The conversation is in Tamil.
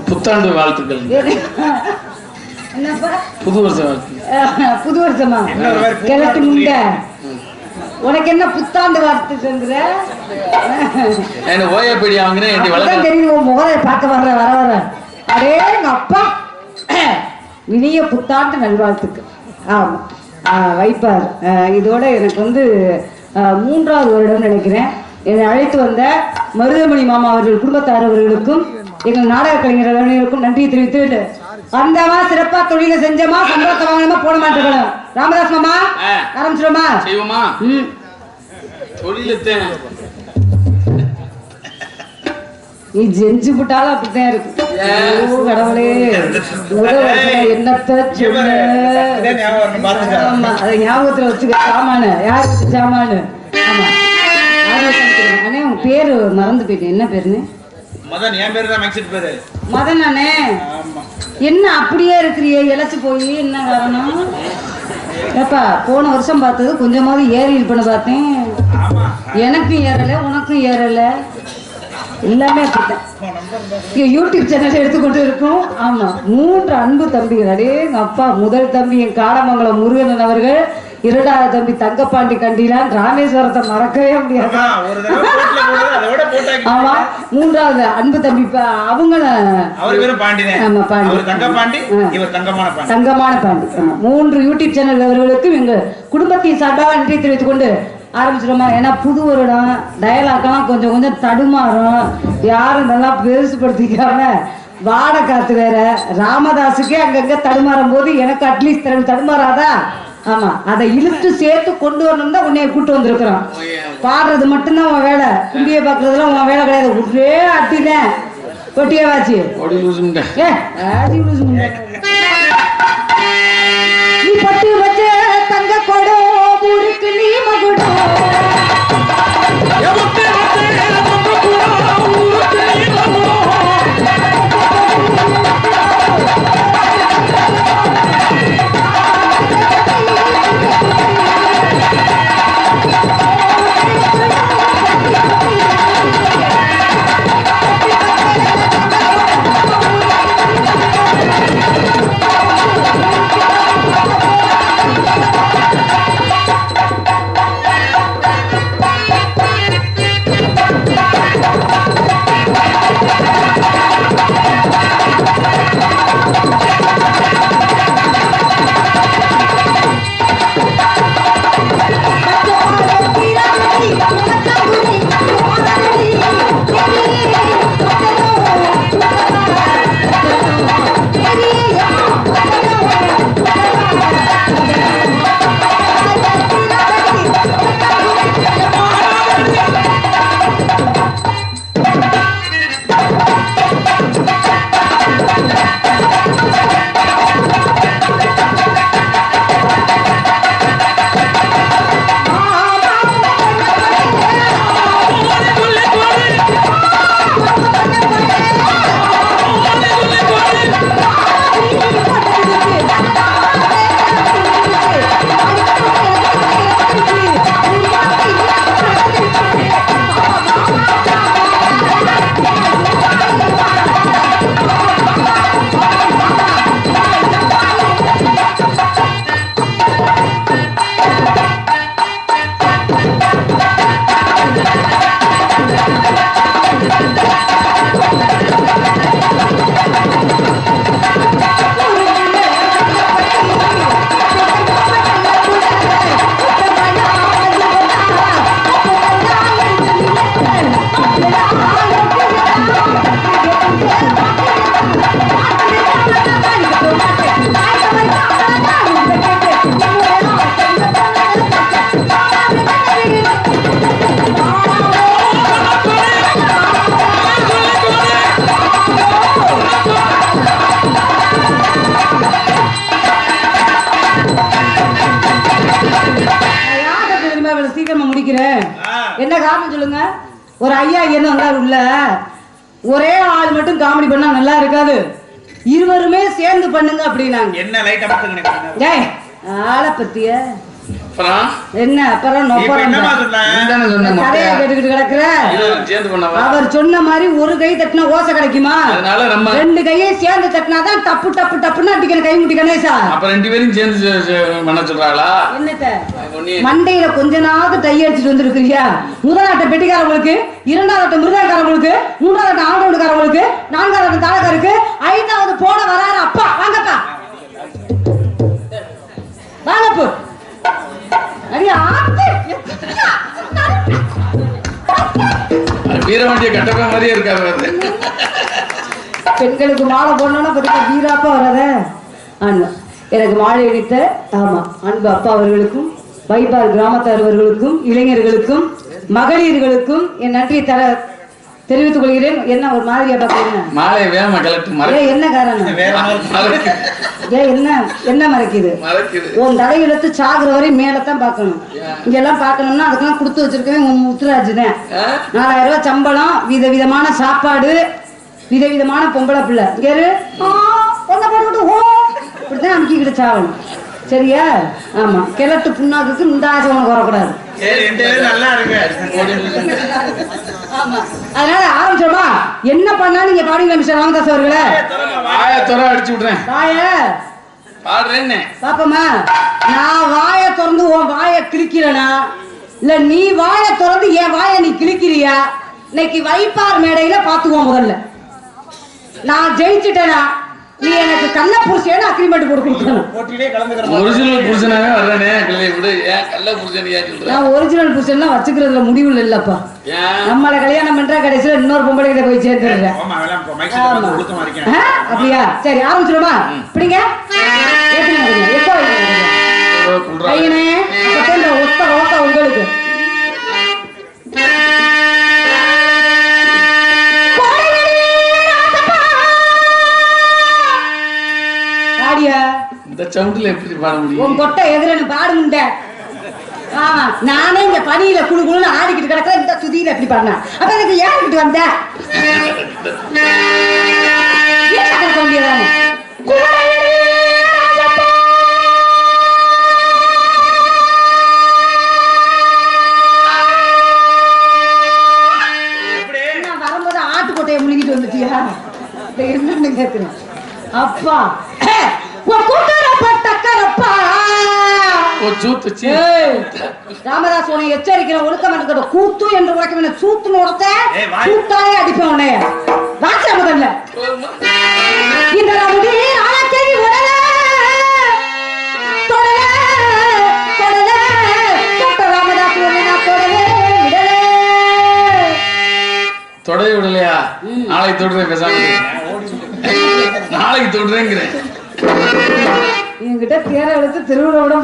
புத்தாண்டு வாழ்த்துக்கள். புது வருஷம் வாழ்த்து. புது வருஷமா கிழட்டு முண்ட உனக்கு என்ன புத்தாண்டு வாழ்த்துக்குங்கிற ஓயப்படி வாங்கினேன் தெரியும். முகரை பார்க்க வர வர வர அடே எங்க அப்பா இனிய புத்தாண்டு நல்வாழ்த்துக்கு. ஆமா வைப்பார். இதோட எனக்கு வந்து 3வது வருடம் நினைக்கிறேன். என்னை அழைத்து வந்த மருதமணி மாமா அவர்கள் குடும்பத்தார் அவர்களுக்கும் எங்கள் நாடக கலைஞர் அனைவருக்கும் நன்றியை தெரிவித்து வந்தமா சிறப்பா தொழில செஞ்சமா சம்பளத்தை வாங்கணுமா போட மாட்டேன். ராமதாஸ் மாமா ஆரம்பிச்சிடுமா? செய்வோமா? தொழிலத்தை நீ செஞ்சு விட்டாலும் அப்படித்தான் இருக்கு. கடவுளே என்னத்த சொல்ல ஞாபகத்துல வச்சுக்க. சாமானு யாரு சாமானு? ஆமா அண்ணே உங்க பேரு மறந்து போயிட்டேன். என்ன பேருன்னு? மதன் அண்ணே. என்ன அப்படியே இருக்கிறியே இழைச்சு போய் என்ன காரணம்? ஏப்பா போன வருஷம் பார்த்தது கொஞ்சமாவது ஏறி இருப்பேன்னு பார்த்தேன். எனக்கும் ஏறல உனக்கும் ஏறல எல்லாமே அப்படித்தான். யூடியூப் சேனல் எடுத்துக்கொண்டு இருக்கும். ஆமா 3 அன்பு தம்பிகள். அடே எங்க அப்பா முதல் தம்பி என் காடமங்கலம் முருகன் அவர்கள், 2வது தம்பி தங்கப்பாண்டி கண்டிலான் ராமேஸ்வரத்தை மறக்கவே முடியாது. ஆமா 3வது அன்பு தம்பி அவங்க தங்கமான பாண்டி. 3 யூடியூப் சேனல் அவர்களுக்கும் எங்க குடும்பத்தின் சார்பாக நன்றி தெரிவித்துக் கொண்டு ஆரம்பிச்சிடுமா. ஏன்னா புது வருடம் டயலாக்கெல்லாம் கொஞ்சம் கொஞ்சம் தடுமாறும். யாரும் நல்லா பெருசுப்படுத்திக்காம வாட காத்து வேற. ராமதாஸுக்கே அங்கங்க தடுமாறும் போது எனக்கு அட்லீஸ்ட் தடுமாறாதா? ஆமா அதை இழுத்து சேர்த்து கொண்டு வரணும் தான் உன்னைய கூட்டு வந்திருக்கிறோம். பாடுறது மட்டும்தான் உன் வேலை. குண்டியை பாக்குறதுலாம் உன் வேலை கிடையாது. ஒரே அட்டினேன் கொட்டியே வாச்சு நீ பட்டு வச்ச தங்க கொடோ ஊருக்கு நீ மகுடோ என்ன காரணம் சொல்லுங்க? ஒரு ஐயா என்ன வந்தாரு உள்ள, ஒரே ஆள் மட்டும் காமெடி பண்ணா நல்லா இருக்காது, இருவருமே சேர்ந்து பண்ணுங்க அப்படின்னாங்க. என்ன லைட்டா மட்டும் ஏய் ஆளை பத்திய அப்புறம் என்ன அப்புறம் கதையை கேட்டுக்கிட்டு கிடக்குற. அவர் சொன்ன மாதிரி ஒரு கை தட்டினா ஓசை கிடைக்குமா? அதனால நம்ம 2 கையை சேர்ந்து தட்டினாதான் டப்பு டப்பு டப்புன்னு அடிக்கிற கை முட்டி கணேசா. அப்ப 2 பேரும் சேர்ந்து பண்ண சொல்றாங்களா? என்னத்த மண்டையில கொஞ்ச நாள் டை அடிச்சுட்டு வந்துருக்கிறியா? முதலாட்ட பெட்டிக்காரங்களுக்கு, 2வது மிருதக்காரங்களுக்கு, 3வது ஆண்டோடுக்காரங்களுக்கு, 4வது தாளக்காருக்கு, 5வது போன வராரு. அப்பா வாங்கப்பா வாங்கப்போ வீரவாண்டிய கட்டப்ப மாதிரியே இருக்காரு. பெண்களுக்கு மாலை போடணும்னா பார்த்தீங்கன்னா வீராப்பா வராத. எனக்கு மாலை அடித்த ஆமா அன்பு அப்பா அவர்களுக்கும், வைபால் கிராமத்தாரவர்களுக்கும், இளைஞர்களுக்கும், மகளிர்களுக்கும் என் நன்றியை தெரிவித்துக் கொள்கிறேன். என்ன ஒரு மாதிரியா பாக்குறீங்க? மாலை வேகமா கலட்டு. என்ன காரணம்? என்ன மறைக்குது? உன் தலை எடுத்து சாகுற வரை மேலத்தான் பாக்கணும். இங்கெல்லாம் பாக்கணும்னா அதுக்கெல்லாம் கொடுத்து வச்சிருக்கேன் உன் முத்துராஜ் தான். 4000 ரூபாய் சம்பளம், விதவிதமான சாப்பாடு, விதவிதமான பொம்பளை பிள்ளை. இப்படிதான் அமுக்கிக்கிட்டு சாவணும். சரியா? ஆமா கிழட்டு புண்ணாக்கு இந்த ஆசை உனக்கு வரக்கூடாது. அதனால ஆரம்பிச்சோமா என்ன பண்ணாலும் நீங்க பாடுங்க மிஸ்டர் ராமதாஸ் அவர்களே. அடிச்சு விடுறேன் பாப்பமா. நான் வாயை திறந்து உன் வாயை கிழிக்கிறேனா இல்ல நீ வாயை திறந்து என் வாயை நீ கிழிக்கிறியா? இன்னைக்கு வைப்பார் மேடையில பாத்துக்குவோம். முதல்ல நான் ஜெயிச்சுட்டேனா நீ எனக்கு கள்ள புருஷன் அக்ரிமெண்ட் போட்டு கொடுக்கணும். ஒரிஜினல் புருஷனாவே வர்றேனே கிளை விடு. ஏன் கள்ள புருஷன் ஏன் சொல்ற? நான் ஒரிஜினல் புருஷன்லாம் வச்சுக்கிறதுல முடிவு இல்லப்பா. நம்மள கல்யாணம் பண்ற கடைசியில இன்னொரு பொம்பளை கிட்ட போய் சேர்ந்துடுறேன். அப்படியா? சரி ஆரம்பிச்சிடுமா? பிடிங்க ஒத்த ரோட்டா உங்களுக்கு இந்த சவுண்ட்ல எப்படி பாட முடியும்? உன் கொட்டை எதிரன்னு பாடுமுண்ட. ஆமா நானே இந்த பனியில குழு குழுன்னு ஆடிக்கிட்டு கிடக்குற இந்த சுதியில எப்படி பாடினா அப்ப எனக்கு ஏறிக்கிட்டு வந்த வேண்டியதானே. வரும்போது ஆட்டுக்கொட்டையை முழுங்கிட்டு வந்துட்டியா? என்னன்னு கேட்கிறேன். அப்பா ராமதாஸ் உன்னை எச்சரிக்கிற ஒழுக்கம் எனக்கு கூத்து என்று உழைக்க சூத்துன்னு உடத்த சூத்தாலே அடிப்பேன் உன்னைய. ராஜா முதல்ல இந்த தொடைய விடலையா? நாளைக்கு தொடுறேன் பேசாம. நாளைக்கு தொடுறேங்கிறேன். என்கிட்ட தேர எடுத்து திருவிழா விட